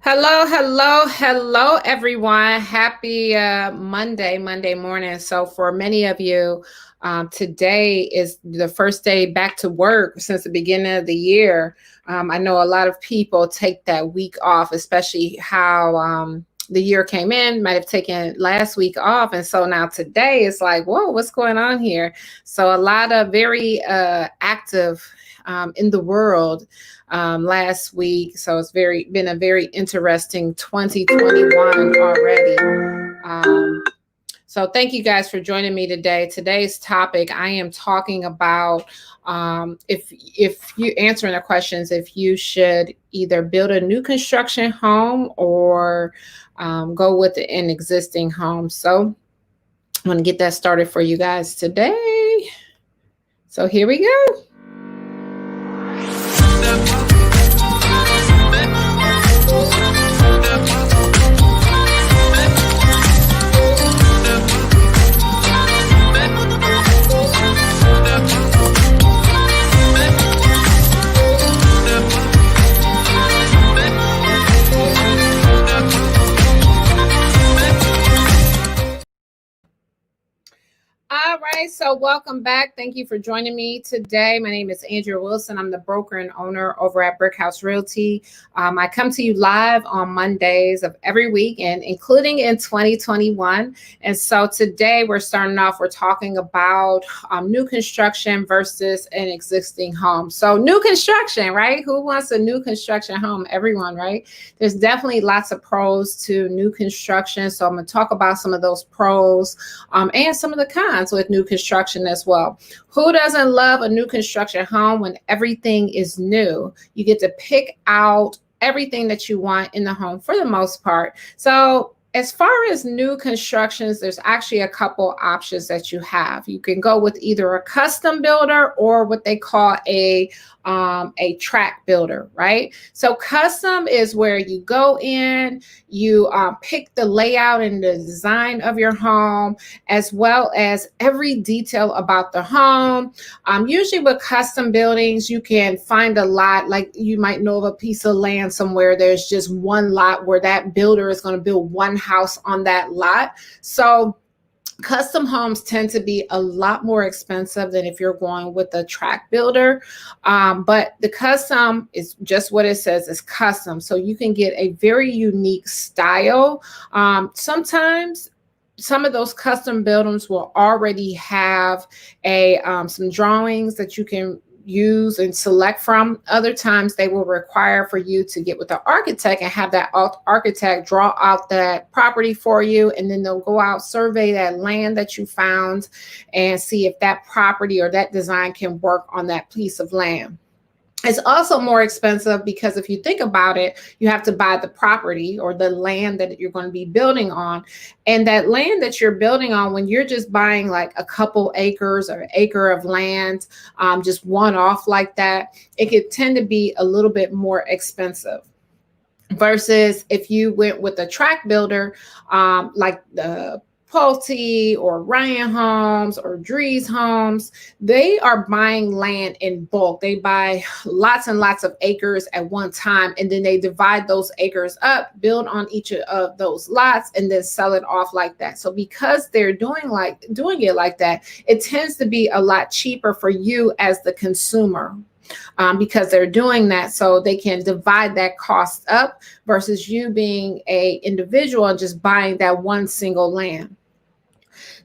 Hello, everyone. Happy Monday morning. So, for many of you, today is the first day back to work since the beginning of the year. I know a lot of people take that week off, especially how the year came in, might have taken last week off. And so now today it's like, whoa, what's going on here? So, a lot of very active in the world last week. So it's been a very interesting 2021 already. So thank you guys for joining me today. Today's topic, I am talking about if you answering the questions, if you should either build a new construction home or go with an existing home. So I'm going to get that started for you guys today. So here we go. All right, so welcome back. Thank you for joining me today. My name is Andrea Wilson. I'm the broker and owner over at Brick House Realty. I come to you live on Mondays of every week, and including in 2021. And so today we're starting off, we're talking about new construction versus an existing home. So new construction, right? Who wants a new construction home? Everyone, right? There's definitely lots of pros to new construction. So I'm going to talk about some of those pros and some of the cons with new construction as well. Who doesn't love a new construction home when everything is new? You get to pick out everything that you want in the home for the most part. So as far as new constructions, there's actually a couple options that you have. You can go with either a custom builder or what they call a track builder, right? So custom is where you go in, you pick the layout and the design of your home, as well as every detail about the home. Usually with custom buildings, you can find a lot, like you might know of a piece of land somewhere. There's just one lot where that builder is going to build one house on that lot. So custom homes tend to be a lot more expensive than if you're going with a track builder. But the custom is just what it says, is custom. So you can get a very unique style. Sometimes some of those custom buildings will already have some drawings that you can use and select from. Other times they will require for you to get with the architect and have that architect draw out that property for you, and then they'll go out, survey that land that you found, and see if that property or that design can work on that piece of land. It's also more expensive because if you think about it, you have to buy the property or the land that you're going to be building on. And that land that you're building on, when you're just buying like a couple acres or an acre of land, just one off like that, it could tend to be a little bit more expensive. Versus if you went with a track builder, like the Pulte or Ryan Homes or Dries Homes, they are buying land in bulk. They buy lots and lots of acres at one time, and then they divide those acres up, build on each of those lots, and then sell it off like that. So because they're doing it like that, it tends to be a lot cheaper for you as the consumer. Because they're doing that, so they can divide that cost up versus you being an individual and just buying that one single land.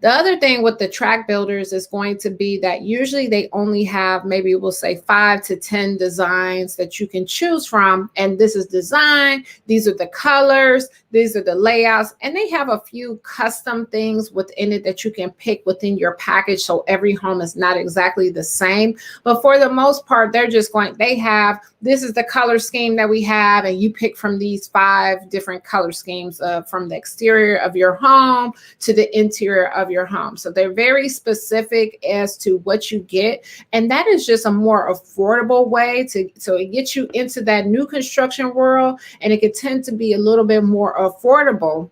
The other thing with the track builders is going to be that usually they only have, maybe we'll say 5 to 10 designs that you can choose from. And this is design, these are the colors, these are the layouts, and they have a few custom things within it that you can pick within your package. So every home is not exactly the same, but for the most part, this is the color scheme that we have, and you pick from these 5 different color schemes from the exterior of your home to the interior of your home. So they're very specific as to what you get. And that is just a more affordable way so it gets you into that new construction world, and it can tend to be a little bit more affordable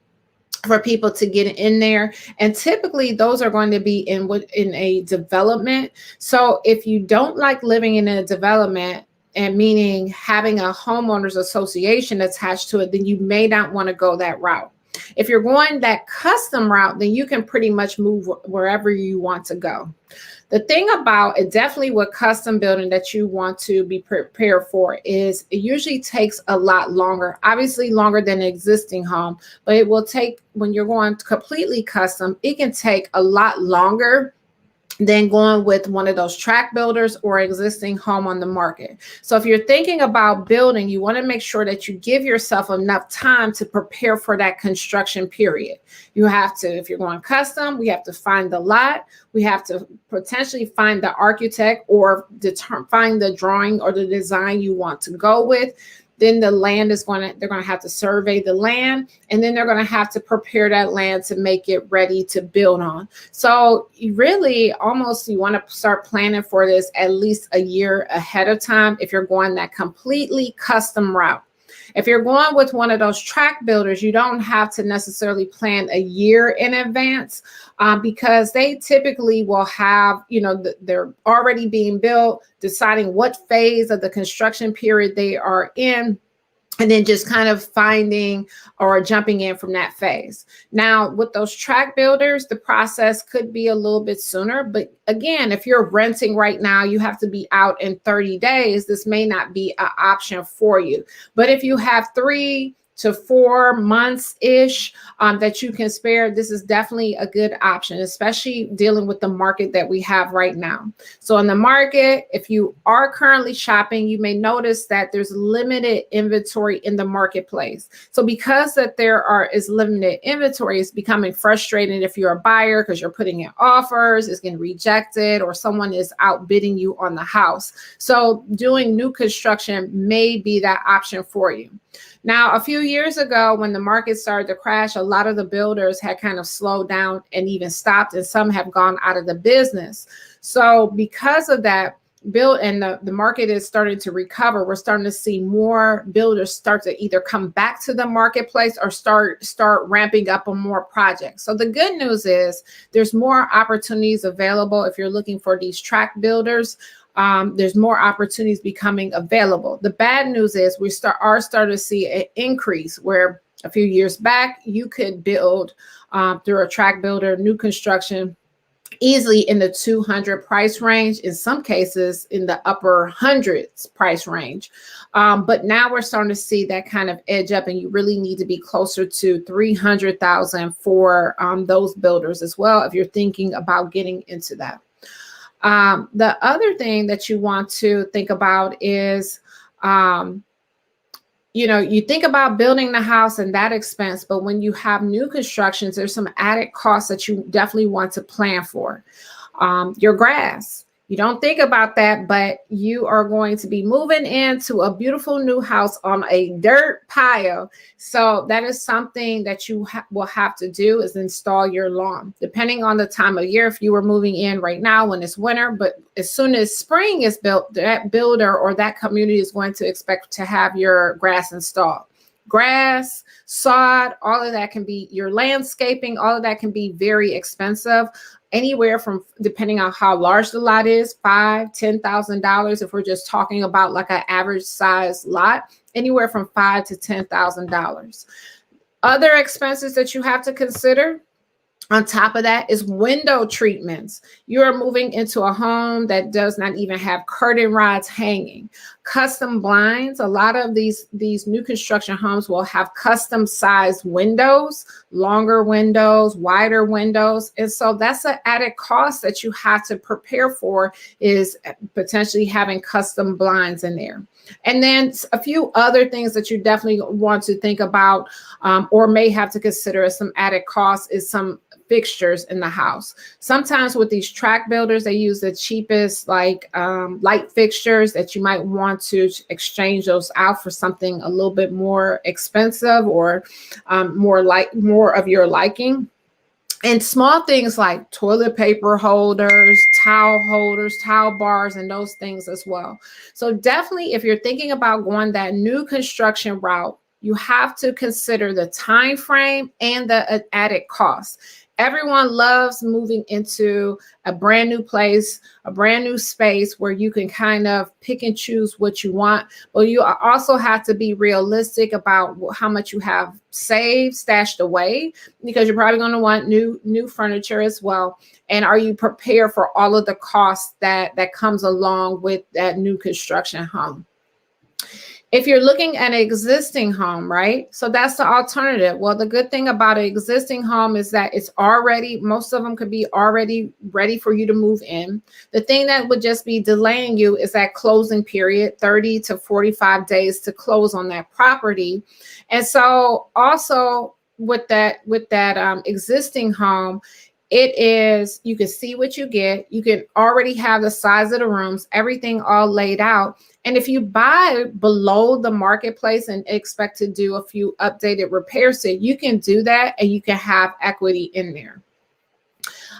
for people to get in there. And typically those are going to be in a development. So if you don't like living in a development, and meaning having a homeowners association attached to it, then you may not want to go that route. If you're going that custom route, then you can pretty much move wherever you want to go. The thing about it, definitely with custom building that you want to be prepared for, is it usually takes a lot longer, obviously longer than an existing home, but it will take, when you're going completely custom, it can take a lot longer than going with one of those track builders or existing home on the market. So if you're thinking about building, you want to make sure that you give yourself enough time to prepare for that construction period. You have to, if you're going custom, we have to find the lot. We have to potentially find the architect or find the drawing or the design you want to go with. Then the land is they're going to have to survey the land, and then they're going to have to prepare that land to make it ready to build on. So you really almost, you want to start planning for this at least a year ahead of time if you're going that completely custom route. If you're going with one of those track builders, you don't have to necessarily plan a year in advance because they typically will have, they're already being built, deciding what phase of the construction period they are in, and then just kind of finding or jumping in from that phase. Now, with those track builders, the process could be a little bit sooner. But again, if you're renting right now, you have to be out in 30 days. This may not be an option for you. But if you have 3 to 4 months-ish that you can spare, this is definitely a good option, especially dealing with the market that we have right now. So in the market, if you are currently shopping, you may notice that there's limited inventory in the marketplace. So because that is limited inventory, it's becoming frustrating if you're a buyer because you're putting in offers, it's getting rejected, or someone is outbidding you on the house. So doing new construction may be that option for you. Now, a few years ago, when the market started to crash, a lot of the builders had kind of slowed down and even stopped, and some have gone out of the business. So because of that, the market is starting to recover. We're starting to see more builders start to either come back to the marketplace or start ramping up on more projects. So the good news is there's more opportunities available if you're looking for these track builders. There's more opportunities becoming available. The bad news is we are starting to see an increase where a few years back, you could build through a track builder, new construction, easily in the 200 price range, in some cases in the upper hundreds price range. But now we're starting to see that kind of edge up, and you really need to be closer to 300,000 for those builders as well if you're thinking about getting into that. The other thing that you want to think about is, you think about building the house and that expense, but when you have new constructions, there's some added costs that you definitely want to plan for. Your grass. You don't think about that, but you are going to be moving into a beautiful new house on a dirt pile. So that is something that you will have to do, is install your lawn. Depending on the time of year, if you were moving in right now when it's winter, but as soon as spring is built, that builder or that community is going to expect to have your grass installed. Grass, sod, all of that can be, your landscaping, all of that can be very expensive. Anywhere from, depending on how large the lot is, $5,000, $10,000. If we're just talking about like an average size lot, anywhere from $5,000 to $10,000. Other expenses that you have to consider on top of that is window treatments. You are moving into a home that does not even have curtain rods hanging. Custom blinds. A lot of these new construction homes will have custom sized windows, longer windows, wider windows. And so that's an added cost that you have to prepare for, is potentially having custom blinds in there. And then a few other things that you definitely want to think about or may have to consider as some added costs is some fixtures in the house. Sometimes with these track builders, they use the cheapest light fixtures that you might want to exchange those out for something a little bit more expensive or more of your liking. And small things like toilet paper holders, towel bars, and those things as well. So definitely, if you're thinking about going that new construction route, you have to consider the time frame and the added cost. Everyone loves moving into a brand new place, a brand new space where you can kind of pick and choose what you want. But you also have to be realistic about how much you have saved, stashed away, because you're probably going to want new furniture as well. And are you prepared for all of the costs that comes along with that new construction home? If you're looking at an existing home, right? So that's the alternative. Well, the good thing about an existing home is that it's already, most of them could be already ready for you to move in. The thing that would just be delaying you is that closing period, 30 to 45 days to close on that property. And so also with that existing home, it is, you can see what you get. You can already have the size of the rooms, everything all laid out. And if you buy below the marketplace and expect to do a few updated repairs to it, you can do that and you can have equity in there.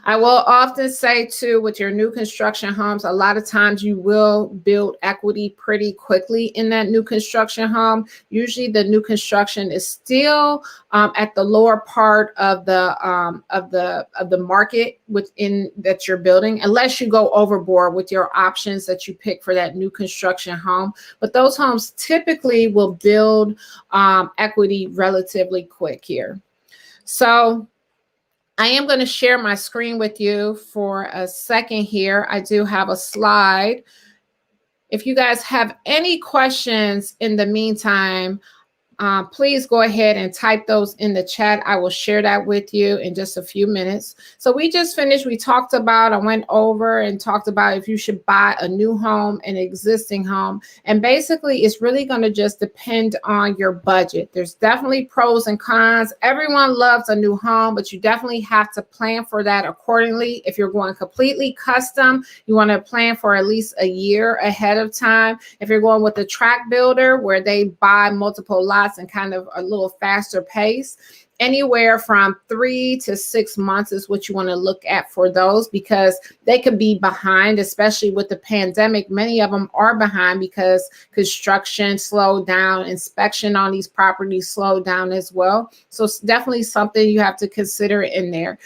I will often say too, with your new construction homes, a lot of times you will build equity pretty quickly in that new construction home. Usually the new construction is still at the lower part of the market within that you're building, unless you go overboard with your options that you pick for that new construction home. But those homes typically will build equity relatively quick here. So I am going to share my screen with you for a second here. I do have a slide. If you guys have any questions in the meantime, please go ahead and type those in the chat. I will share that with you in just a few minutes. So we just finished. We talked about, I went over and talked about if you should buy a new home, an existing home. And basically, it's really going to just depend on your budget. There's definitely pros and cons. Everyone loves a new home, but you definitely have to plan for that accordingly. If you're going completely custom, you want to plan for at least a year ahead of time. If you're going with a track builder where they buy multiple lots and kind of a little faster pace, anywhere from 3 to 6 months is what you want to look at for those, because they could be behind, especially with the pandemic. Many of them are behind because construction slowed down, inspection on these properties slowed down as well. So it's definitely something you have to consider in there.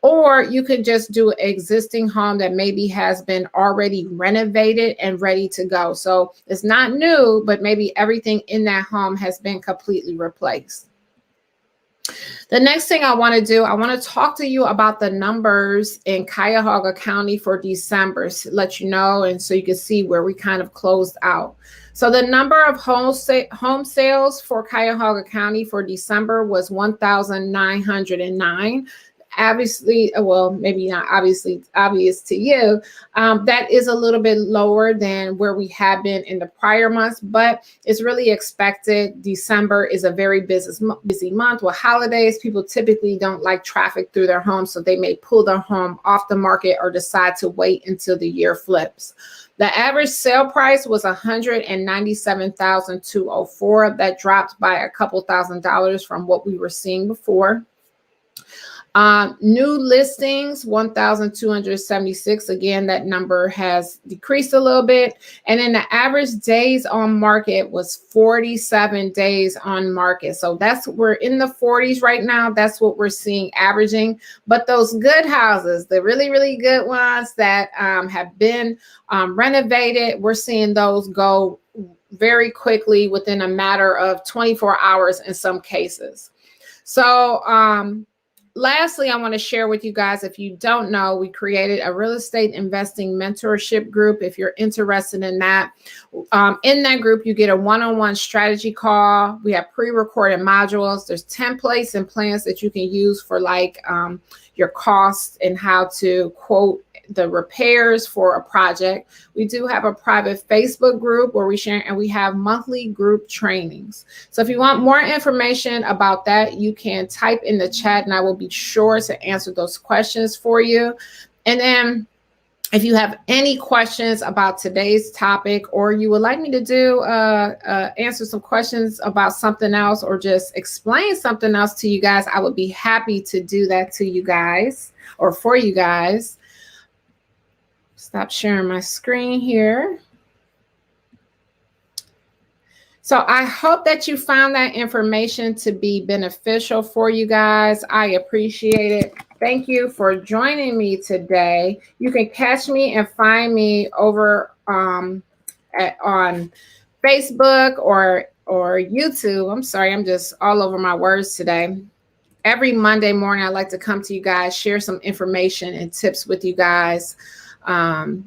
Or you could just do an existing home that maybe has been already renovated and ready to go. So it's not new, but maybe everything in that home has been completely replaced. The next thing I want to do, I want to talk to you about the numbers in Cuyahoga County for December, to let you know, and so you can see where we kind of closed out. So the number of home sales for Cuyahoga County for December was 1,909. Obviously, well, maybe not obviously obvious to you, that is a little bit lower than where we have been in the prior months, but it's really expected. December is a very busy month with holidays. People typically don't like traffic through their homes, so they may pull their home off the market or decide to wait until the year flips. The average sale price was $197,204. That dropped by a couple $1,000s from what we were seeing before. New listings, 1,276. Again, that number has decreased a little bit. And then the average days on market was 47 days on market. So we're in the 40s right now. That's what we're seeing averaging. But those good houses, the really, really good ones that have been renovated, we're seeing those go very quickly within a matter of 24 hours in some cases. So, lastly, I want to share with you guys, if you don't know, we created a real estate investing mentorship group. If you're interested in that group, you get a one-on-one strategy call. We have pre-recorded modules. There's templates and plans that you can use for like your costs and how to quote the repairs for a project. We do have a private Facebook group where we share, and we have monthly group trainings. So if you want more information about that, you can type in the chat and I will be sure to answer those questions for you. And then if you have any questions about today's topic, or you would like me to do answer some questions about something else, or just explain something else to you guys, I would be happy to do that to you guys or for you guys. Stop sharing my screen here. So I hope that you found that information to be beneficial for you guys. I appreciate it. Thank you for joining me today. You can catch me and find me over on Facebook or YouTube. I'm sorry, I'm just all over my words today. Every Monday morning, I like to come to you guys, share some information and tips with you guys,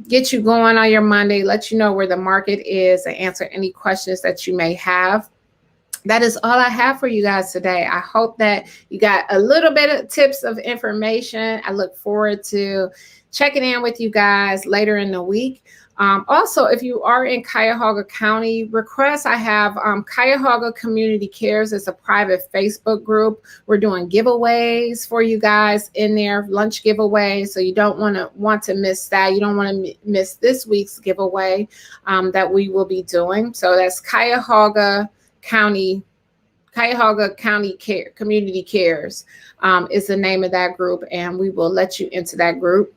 get you going on your Monday, let you know where the market is, and answer any questions that you may have. That is all I have for you guys today. I hope that you got a little bit of tips of information. I look forward to checking in with you guys later in the week. Also, if you are in Cuyahoga County, request I have Cuyahoga Community Cares. It's a private Facebook group. We're doing giveaways for you guys in there, lunch giveaways. So you don't want to miss that. You don't want to miss this week's giveaway that we will be doing. So that's Cuyahoga County Community Cares is the name of that group, and we will let you into that group.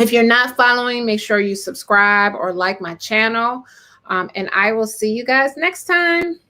If you're not following, make sure you subscribe or like my channel, and I will see you guys next time.